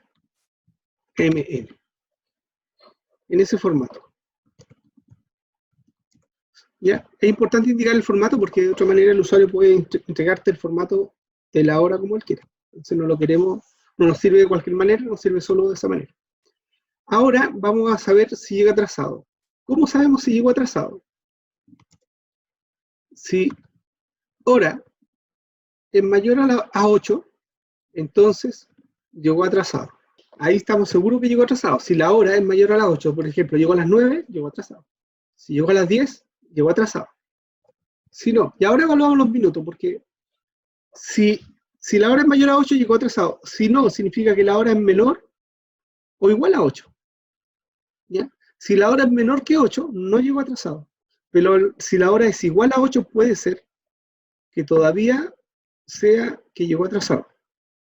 MN. En ese formato. ¿Ya? Es importante indicar el formato porque de otra manera el usuario puede entregarte el formato de la hora como él quiera. Entonces no lo queremos, no nos sirve de cualquier manera, nos sirve solo de esa manera. Ahora vamos a saber si llega atrasado. ¿Cómo sabemos si llegó atrasado? Si hora es mayor a 8, entonces llegó atrasado. Ahí estamos seguros que llegó atrasado. Si la hora es mayor a las 8, por ejemplo, llegó a las 9, llegó atrasado. Si llegó a las 10, llegó atrasado. Si no, y ahora evaluamos los minutos, porque si la hora es mayor a 8, llegó atrasado. Si no, significa que la hora es menor o igual a 8. ¿Ya? Si la hora es menor que 8, no llegó atrasado. Pero si la hora es igual a 8, puede ser que todavía sea que llegó atrasado.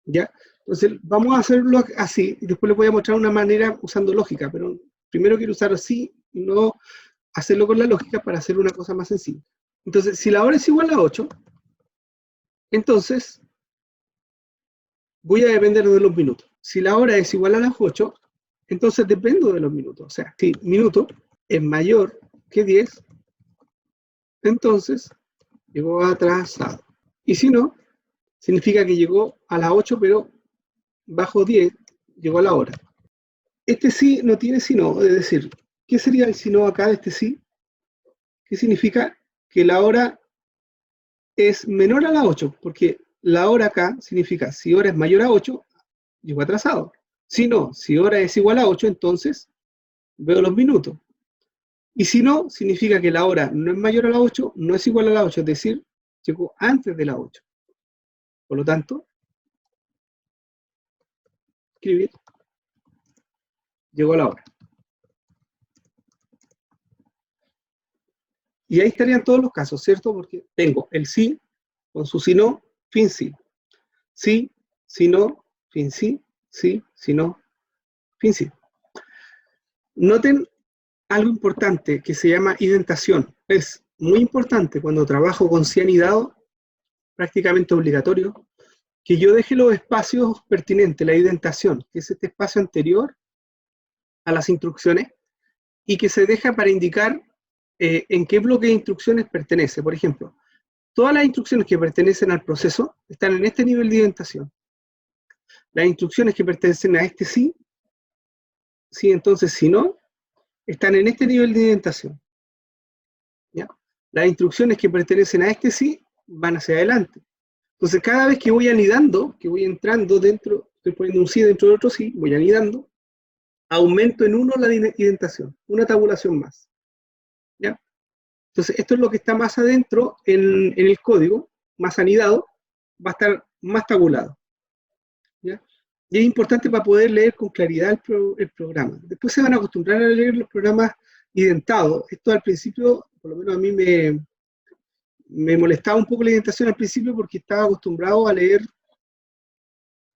¿Ya? Entonces, vamos a hacerlo así, y después les voy a mostrar una manera usando lógica, pero primero quiero usar así y no hacerlo con la lógica para hacer una cosa más sencilla. Entonces, si la hora es igual a 8, entonces voy a depender de los minutos. Si la hora es igual a las 8, entonces dependo de los minutos. O sea, si minuto es mayor que 10, entonces llegó atrasado. Y si no, significa que llegó a las 8, pero bajo 10, llegó a la hora. Este sí no tiene sino, es decir, ¿qué sería el sino acá de este sí? ¿Qué significa? Que la hora es menor a las 8, porque la hora acá significa, si hora es mayor a 8, llegó atrasado. Si no, si hora es igual a 8, entonces veo los minutos. Y si no, significa que la hora no es mayor a la 8, no es igual a la 8, es decir, llegó antes de la 8. Por lo tanto, escribir, llegó a la hora. Y ahí estarían todos los casos, ¿cierto? Porque tengo el sí, con su si no, fin sí. Sí, si no, fin sí, si no, fin sí. Noten algo importante que se llama indentación. Es muy importante cuando trabajo con cianidado, prácticamente obligatorio, que yo deje los espacios pertinentes, la indentación, que es este espacio anterior a las instrucciones, y que se deja para indicar en qué bloque de instrucciones pertenece. Por ejemplo, todas las instrucciones que pertenecen al proceso están en este nivel de indentación. Las instrucciones que pertenecen a este sí, entonces si no, están en este nivel de indentación. ¿Ya? Las instrucciones que pertenecen a este sí van hacia adelante. Entonces cada vez que voy anidando, que voy entrando dentro, estoy poniendo un sí dentro de otro sí, voy anidando, aumento en uno la indentación, una tabulación más. ¿Ya? Entonces esto es lo que está más adentro en el código, más anidado, va a estar más tabulado. ¿Ya? Y es importante para poder leer con claridad el programa. Después se van a acostumbrar a leer los programas identados. Esto al principio, por lo menos a mí me molestaba un poco la indentación al principio porque estaba acostumbrado a leer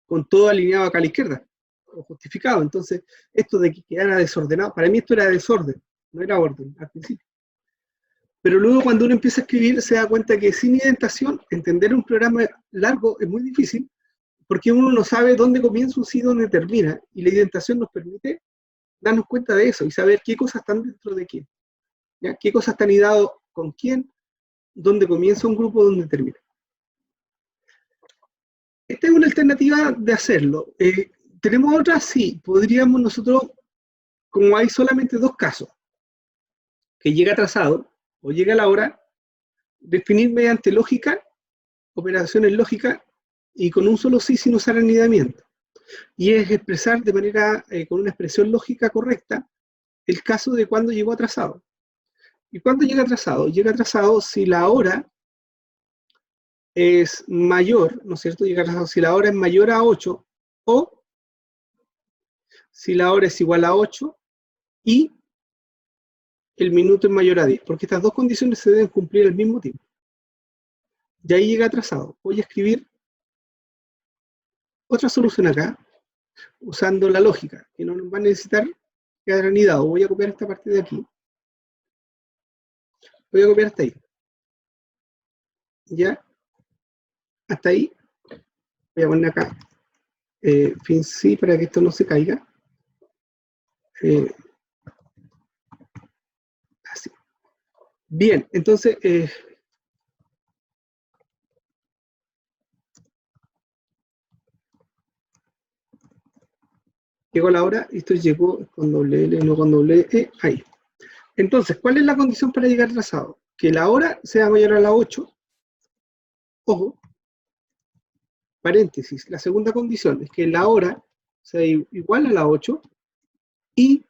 con todo alineado acá a la izquierda, o justificado. Entonces, esto de que quedara desordenado, para mí esto era desorden, no era orden al principio. Pero luego cuando uno empieza a escribir se da cuenta que sin indentación, entender un programa largo es muy difícil, porque uno no sabe dónde comienza un sí, dónde termina, y la indentación nos permite darnos cuenta de eso y saber qué cosas están dentro de quién, ¿ya? Qué cosas están hiladas con quién, dónde comienza un grupo, dónde termina. Esta es una alternativa de hacerlo. ¿Tenemos otra? Sí, podríamos nosotros, como hay solamente dos casos, que llega atrasado o llega a la hora, definir mediante lógica, operaciones lógicas, y con un solo sí sin usar anidamiento. Y es expresar de manera, con una expresión lógica correcta, el caso de cuando llegó atrasado. ¿Y cuándo llega atrasado? Llega atrasado si la hora es mayor, ¿no es cierto? Llega atrasado si la hora es mayor a 8 o si la hora es igual a 8 y el minuto es mayor a 10, porque estas dos condiciones se deben cumplir al mismo tiempo. Y ahí llega atrasado. Voy a escribir otra solución acá, usando la lógica, que no nos va a necesitar quedar anidado. Voy a copiar esta parte de aquí. Voy a copiar hasta ahí. Ya, hasta ahí. Voy a poner acá fin sí para que esto no se caiga. Así. Bien, entonces llegó la hora y esto llegó con doble L, no con doble E, ahí. Entonces, ¿cuál es la condición para llegar atrasado? Que la hora sea mayor a la 8. Ojo, paréntesis, la segunda condición es que la hora sea igual a la 8 y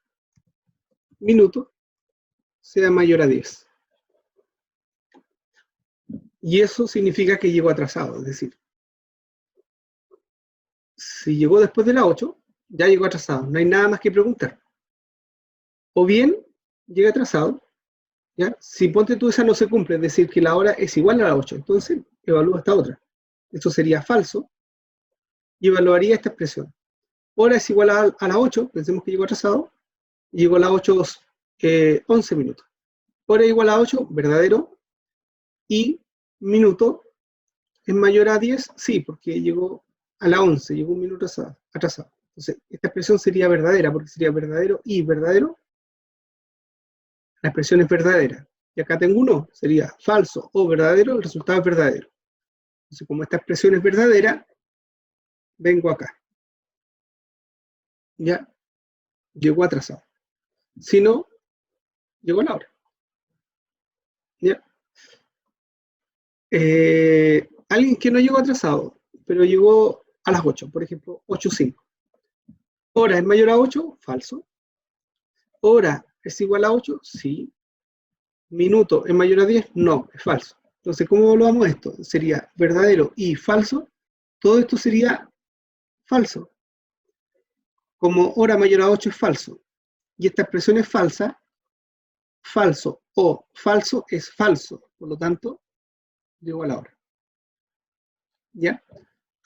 minuto sea mayor a 10. Y eso significa que llegó atrasado, es decir, si llegó después de la 8, ya llegó atrasado, no hay nada más que preguntar. O bien, llega atrasado, ¿ya? Si ponte tú esa no se cumple, es decir, que la hora es igual a la 8, entonces evalúa esta otra. Esto sería falso y evaluaría esta expresión. Hora es igual a la 8, pensemos que llegó atrasado, y llegó a las 8, 11 minutos. Hora igual a 8, verdadero, y minuto es mayor a 10, sí, porque llegó a la 11, llegó un minuto atrasado. Entonces, esta expresión sería verdadera, porque sería verdadero y verdadero. La expresión es verdadera. Y acá tengo uno, sería falso o verdadero, el resultado es verdadero. Entonces, como esta expresión es verdadera, vengo acá. Ya llegó atrasado. Si no, llegó a la hora. ¿Ya? Alguien que no llegó atrasado, pero llegó a las 8, por ejemplo, 8:05. Hora es mayor a 8, falso. Hora ¿Es igual a 8? Sí. ¿Minuto es mayor a 10? No, es falso. Entonces, ¿cómo evaluamos esto? Sería verdadero y falso. Todo esto sería falso. Como hora mayor a 8 es falso. Y esta expresión es falsa. Falso o falso es falso. Por lo tanto, llegó a la hora. ¿Ya?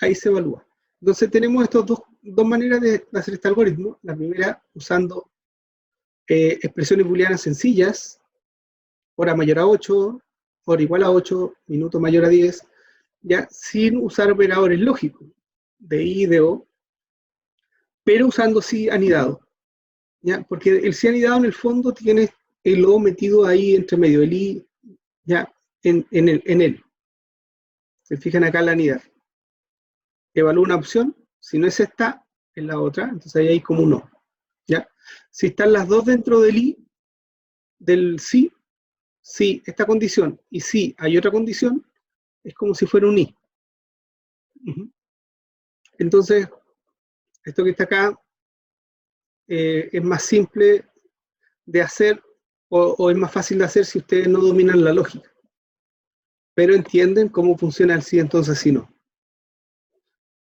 Ahí se evalúa. Entonces tenemos estas dos maneras de hacer este algoritmo. La primera, usando expresiones booleanas sencillas, hora mayor a 8, hora igual a 8, minuto mayor a 10, ya sin usar operadores lógicos, de i y de o, pero usando sí anidado. ¿Ya? Porque el sí anidado en el fondo tiene el o metido ahí entre medio, el i ya en él. Se fijan acá en la anidad. Evalúa una opción, si no es esta, es la otra, entonces ahí hay como un no. ¿Ya? Si están las dos dentro del i, del sí, sí, esta condición, y sí, hay otra condición, es como si fuera un i. Entonces, esto que está acá es más simple de hacer o es más fácil de hacer si ustedes no dominan la lógica. Pero entienden cómo funciona el sí, entonces sí no.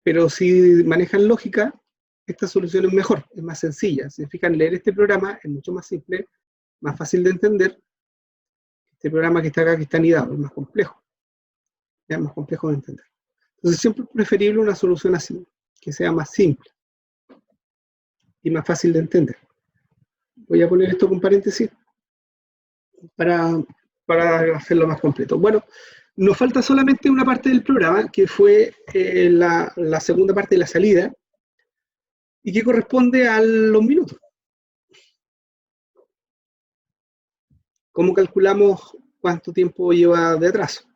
Pero si manejan lógica, esta solución es mejor, es más sencilla. Si se fijan, leer este programa es mucho más simple, más fácil de entender. Este programa que está acá, que está anidado, es más complejo. Ya, más complejo de entender. Entonces siempre es preferible una solución así, que sea más simple y más fácil de entender. Voy a poner esto con paréntesis para hacerlo más completo. Bueno, nos falta solamente una parte del programa, que fue la segunda parte de la salida, y que corresponde a los minutos. ¿Cómo calculamos cuánto tiempo lleva de atraso?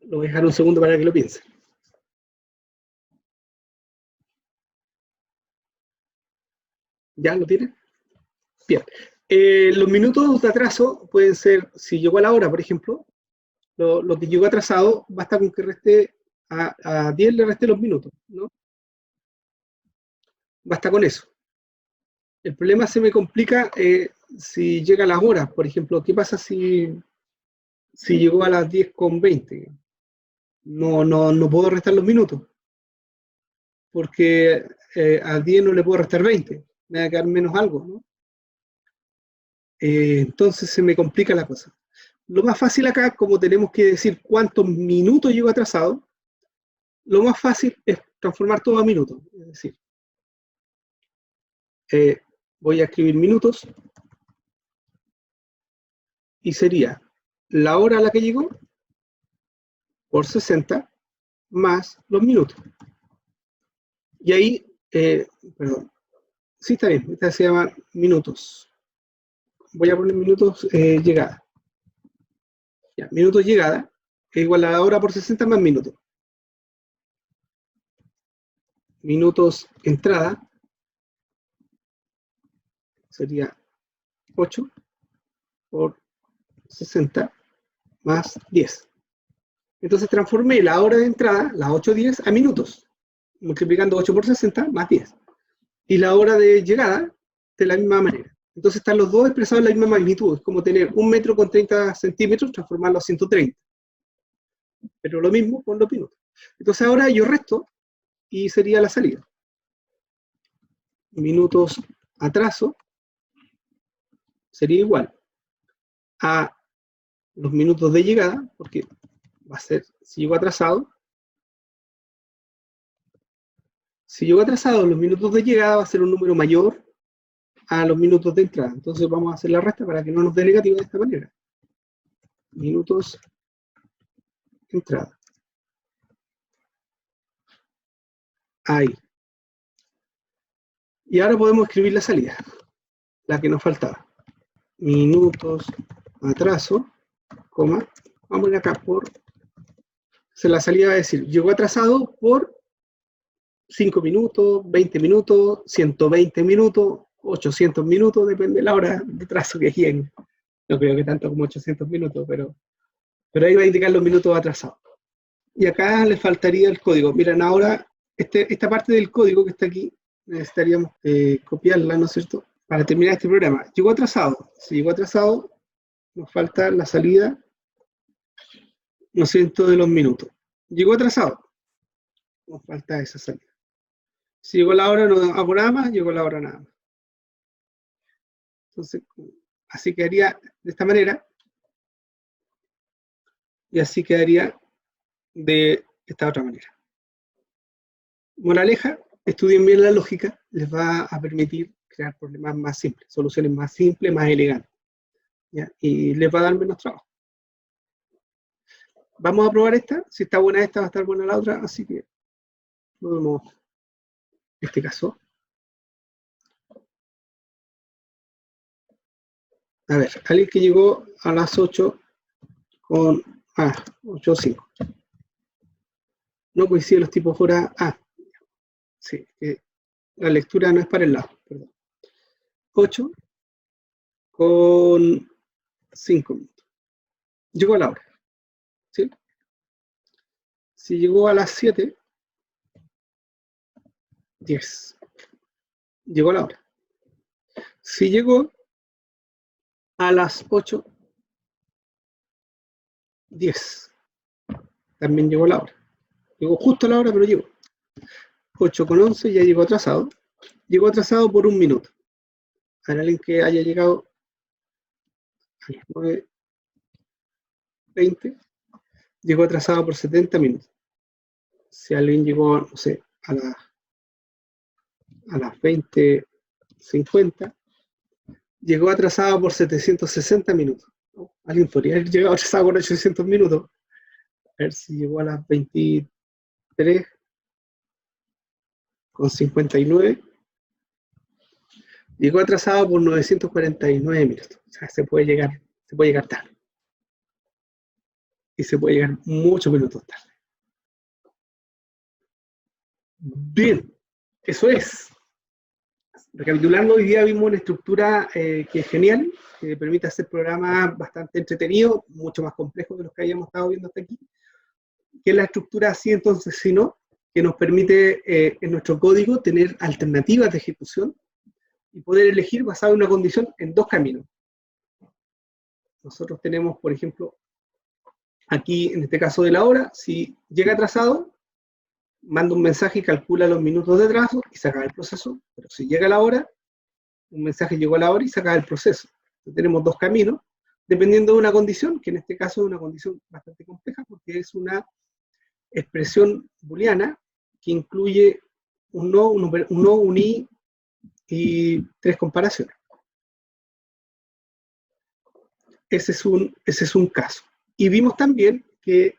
Lo voy a dejar un segundo para que lo piensen. ¿Ya lo tienen? Bien. Los minutos de atraso pueden ser, si llegó a la hora, por ejemplo, lo que llegó atrasado, basta con que reste a 10 le reste los minutos, ¿no? Basta con eso. El problema se me complica si llega a las horas, por ejemplo, ¿qué pasa si llegó a las 10:20? No puedo restar los minutos, porque a 10 no le puedo restar 20, me va a quedar menos algo, ¿no? Entonces se me complica la cosa. Lo más fácil acá, como tenemos que decir cuántos minutos llegó atrasado, lo más fácil es transformar todo a minutos. Es decir, voy a escribir minutos y sería la hora a la que llegó por 60 más los minutos. Y ahí, perdón, sí está bien, esta se llama minutos. Voy a poner minutos llegada. Ya, minutos llegada es igual a la hora por 60 más minutos. Minutos entrada sería 8 por 60 más 10. Entonces transformé la hora de entrada, las 8:10, a minutos, multiplicando 8 por 60 más 10. Y la hora de llegada de la misma manera. Entonces están los dos expresados en la misma magnitud. Es como tener 1 metro con 30 centímetros, transformarlo a 130. Pero lo mismo con los minutos. Entonces ahora yo resto y sería la salida. Minutos atraso sería igual a los minutos de llegada, porque va a ser, si llegó atrasado, los minutos de llegada va a ser un número mayor a los minutos de entrada. Entonces vamos a hacer la resta para que no nos dé negativo de esta manera. Minutos entrada. Ahí. Y ahora podemos escribir la salida, la que nos faltaba. Minutos atraso, coma, vamos a poner acá por, la salida va a decir, llegó atrasado por 5 minutos, 20 minutos, 120 minutos, 800 minutos, depende de la hora de atraso que quieran. No creo que tanto como 800 minutos, pero ahí va a indicar los minutos atrasados. Y acá le faltaría el código. Miren, ahora esta parte del código que está aquí necesitaríamos copiarla, ¿no es cierto?, para terminar este programa. Llegó atrasado. Si llegó atrasado, nos falta la salida, ¿no es cierto?, de los minutos. Llegó atrasado, nos falta esa salida. Si llegó la hora, no hago nada más, llegó la hora nada más. Entonces, así quedaría de esta manera, y así quedaría de esta otra manera. Moraleja, estudien bien la lógica, les va a permitir crear problemas más simples, soluciones más simples, más elegantes, ¿ya? Y les va a dar menos trabajo. Vamos a probar esta, si está buena esta, va a estar buena la otra, así que lo vemos en este caso. A ver, alguien que llegó a las 8 con 8:05. No coinciden los tipos hora sí, la lectura no es para el lado, perdón. 8 con 5 minutos. Llegó a la hora, ¿sí? Si llegó a las 7, 10. Llegó a la hora. Si llegó a las 8, 10. También llegó a la hora. Llegó justo a la hora, pero llegó. 8 con 11 ya llegó atrasado. Llegó atrasado por 1 minuto. A alguien que haya llegado a las 9:20, llegó atrasado por 70 minutos. Si alguien llegó, no sé, a las 20:50, llegó atrasado por 760 minutos. Alguien podría haber llegado atrasado por 800 minutos. A ver si llegó a las 23:59. Llegó atrasado por 949 minutos. O sea, se puede llegar tarde. Y se puede llegar muchos minutos tarde. Bien, eso es. Recapitulando, hoy día vimos una estructura que es genial, que permite hacer programas bastante entretenidos, mucho más complejos de los que hayamos estado viendo hasta aquí, que es la estructura sí, entonces, si no, que nos permite en nuestro código tener alternativas de ejecución y poder elegir basado en una condición en 2 caminos. Nosotros tenemos, por ejemplo, aquí en este caso de la hora, si llega atrasado, manda un mensaje y calcula los minutos de atraso y se acaba el proceso. Pero si llega la hora, un mensaje llegó a la hora y se acaba el proceso. Entonces tenemos 2 caminos, dependiendo de una condición, que en este caso es una condición bastante compleja porque es una expresión booleana que incluye un no, un i y 3 comparaciones. Ese es un caso. Y vimos también que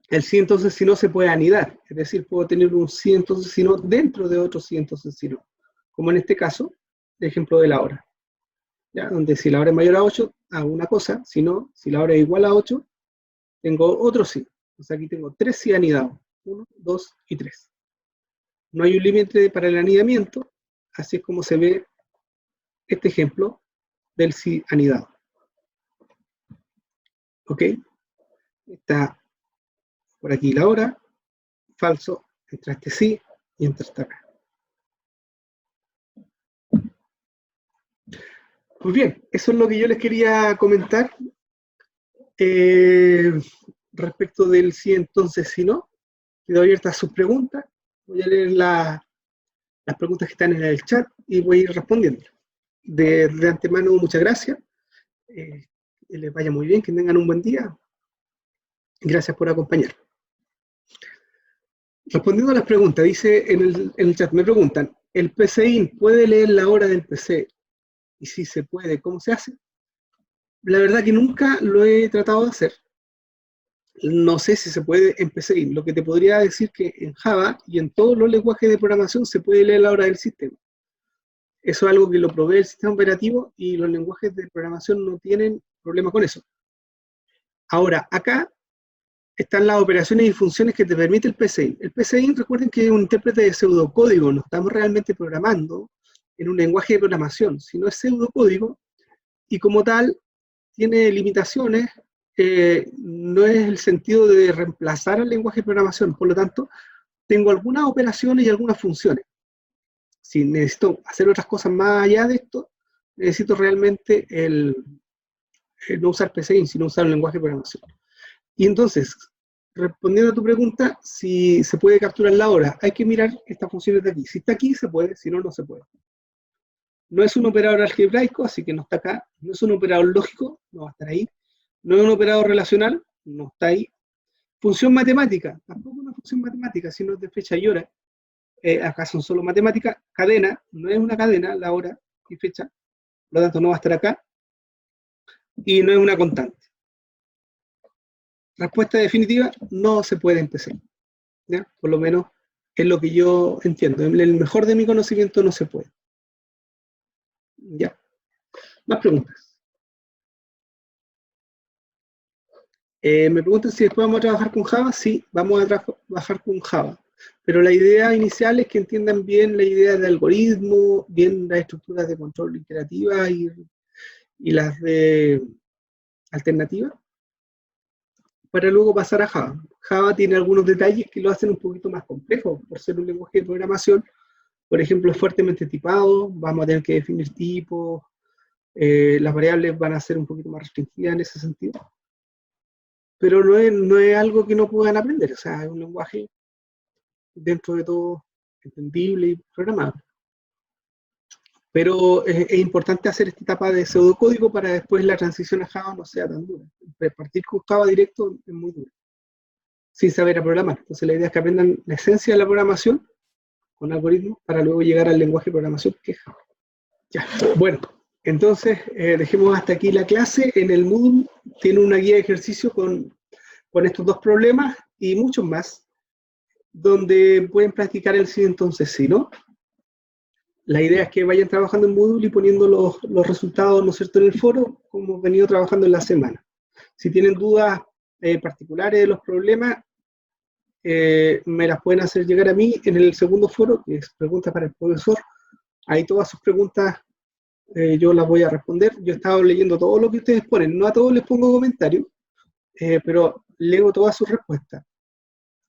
el sí entonces si no se puede anidar, es decir, puedo tener un sí entonces si no dentro de otro sí entonces si no, como en este caso, el ejemplo de la hora, ¿ya? Donde si la hora es mayor a 8, hago una cosa, si no, si la hora es igual a 8, tengo otro sí. O sea, aquí tengo 3 sí anidados, 1, 2 y 3. No hay un límite para el anidamiento, así es como se ve este ejemplo del sí anidado. ¿Ok? Está por aquí la hora, falso, entra este sí y entra hasta acá. Pues bien, eso es lo que yo les quería comentar respecto del sí entonces si no. Quedo abiertas sus preguntas. Voy a leer las preguntas que están en el chat y voy a ir respondiendo. De antemano, muchas gracias. Que les vaya muy bien, que tengan un buen día. Gracias por acompañar. Respondiendo a las preguntas, dice en el chat, me preguntan, ¿el PCIN puede leer la hora del PC? Y si se puede, ¿cómo se hace? La verdad que nunca lo he tratado de hacer. No sé si se puede en PCIN. Lo que te podría decir que en Java y en todos los lenguajes de programación se puede leer la hora del sistema. Eso es algo que lo provee el sistema operativo y los lenguajes de programación no tienen problema con eso. Ahora, acá están las operaciones y funciones que te permite el PCIN. El PCIN, recuerden que es un intérprete de pseudocódigo, no estamos realmente programando en un lenguaje de programación, sino es pseudocódigo y como tal tiene limitaciones, no es el sentido de reemplazar al lenguaje de programación, por lo tanto, tengo algunas operaciones y algunas funciones. si necesito hacer otras cosas más allá de esto, necesito realmente no usar PCInt, sino usar un lenguaje de programación. Y entonces, respondiendo a tu pregunta, si se puede capturar la hora, hay que mirar estas funciones de aquí. Si está aquí, se puede, si no, no se puede. No es un operador algebraico, así que no está acá. No es un operador lógico, no va a estar ahí. No es un operador relacional, no está ahí. Función matemática, tampoco una función matemática, sino es de fecha y hora. Acá son solo matemáticas. Cadena, no es una cadena, la hora y fecha. Por lo tanto, no va a estar acá. Y no es una constante. Respuesta definitiva, no se puede empezar. ¿Ya? Por lo menos es lo que yo entiendo. En el mejor de mi conocimiento no se puede. ¿Ya? Más preguntas. Me preguntan si después vamos a trabajar con Java. Sí, vamos a trabajar con Java. Pero la idea inicial es que entiendan bien la idea de algoritmo, bien las estructuras de control iterativa y las de alternativa, para luego pasar a Java. Java tiene algunos detalles que lo hacen un poquito más complejo, por ser un lenguaje de programación. Por ejemplo, es fuertemente tipado, vamos a tener que definir tipos, las variables van a ser un poquito más restringidas en ese sentido. Pero no es algo que no puedan aprender, o sea, es un lenguaje dentro de todo entendible y programable. Pero es importante hacer esta etapa de pseudocódigo para después la transición a Java no sea tan dura. Partir con Java directo es muy duro, sin saber a programar. Entonces la idea es que aprendan la esencia de la programación con algoritmos para luego llegar al lenguaje de programación que es Java. Ya, bueno, entonces dejemos hasta aquí la clase. En el Moodle tiene una guía de ejercicio con estos dos problemas y muchos más, donde pueden practicar el sí entonces sí, ¿no? La idea es que vayan trabajando en Moodle y poniendo los resultados, ¿no es cierto?, en el foro, como hemos venido trabajando en la semana. Si tienen dudas particulares de los problemas, me las pueden hacer llegar a mí en el segundo foro, que es preguntas para el profesor. Ahí todas sus preguntas yo las voy a responder. Yo he estado leyendo todo lo que ustedes ponen. No a todos les pongo comentarios, pero leo todas sus respuestas.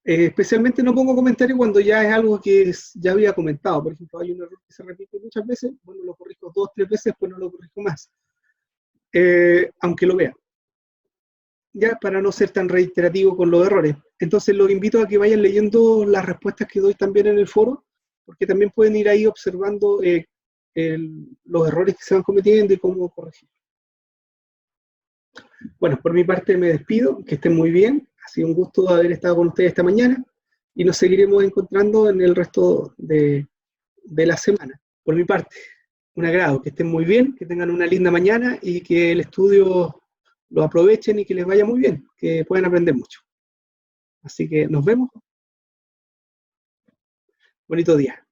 Especialmente no pongo comentarios cuando ya es algo que ya había comentado. Por ejemplo, hay un error que se repite muchas veces, bueno, lo corrijo 2 o 3 veces, pues no lo corrijo más. Aunque lo vea. Ya, para no ser tan reiterativo con los errores. Entonces los invito a que vayan leyendo las respuestas que doy también en el foro, porque también pueden ir ahí observando los errores que se van cometiendo y cómo corregir. Bueno, por mi parte me despido, que estén muy bien. Ha sido un gusto haber estado con ustedes esta mañana y nos seguiremos encontrando en el resto de la semana. Por mi parte, un agrado, que estén muy bien, que tengan una linda mañana y que el estudio lo aprovechen y que les vaya muy bien, que puedan aprender mucho. Así que nos vemos. Bonito día.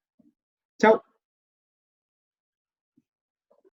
Chao.